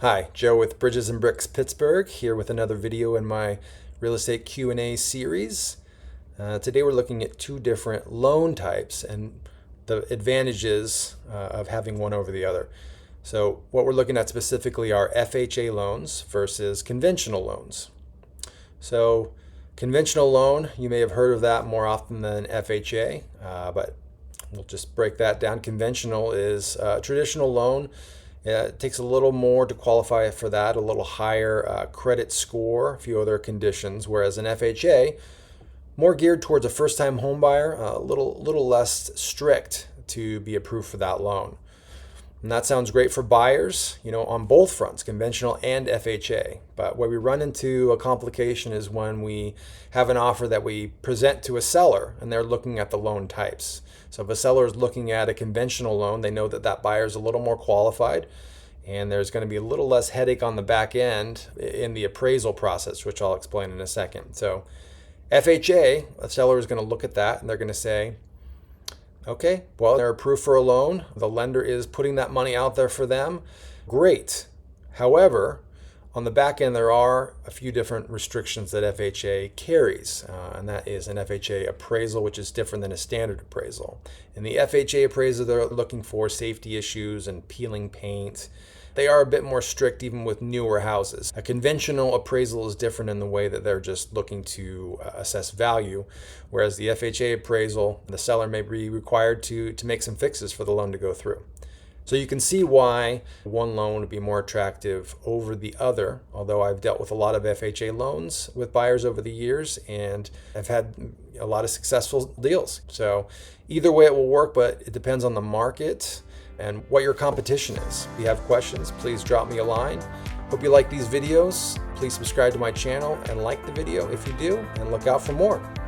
Hi, Joe with Bridges and Bricks Pittsburgh, here with another video in my real estate Q&A series. Today we're looking at two different loan types and the advantages of having one over the other. So what we're looking at specifically are FHA loans versus conventional loans. So conventional loan, you may have heard of that more often than FHA, but we'll just break that down. Conventional is a traditional loan. It takes a little more to qualify for that, a little higher credit score, a few other conditions, whereas an FHA, more geared towards a first-time home buyer, a little less strict to be approved for that loan. And that sounds great for buyers, on both fronts, conventional and FHA. But where we run into a complication is when we have an offer that we present to a seller and they're looking at the loan types. So if a seller is looking at a conventional loan, they know that that buyer is a little more qualified and there's going to be a little less headache on the back end in the appraisal process, which I'll explain in a second. So FHA, a seller is going to look at that and they're going to say, okay, well, they're approved for a loan. The lender is putting that money out there for them. Great. However, on the back end, there are a few different restrictions that FHA carries, and that is an FHA appraisal, which is different than a standard appraisal. In the FHA appraisal, they're looking for safety issues and peeling paint. They are a bit more strict even with newer houses. A conventional appraisal is different in the way that they're just looking to assess value, whereas the FHA appraisal, the seller may be required to make some fixes for the loan to go through. So you can see why one loan would be more attractive over the other, although I've dealt with a lot of FHA loans with buyers over the years and I've had a lot of successful deals. So either way it will work, but it depends on the market and what your competition is. If you have questions, please drop me a line. Hope you like these videos. Please subscribe to my channel and like the video if you do, and look out for more.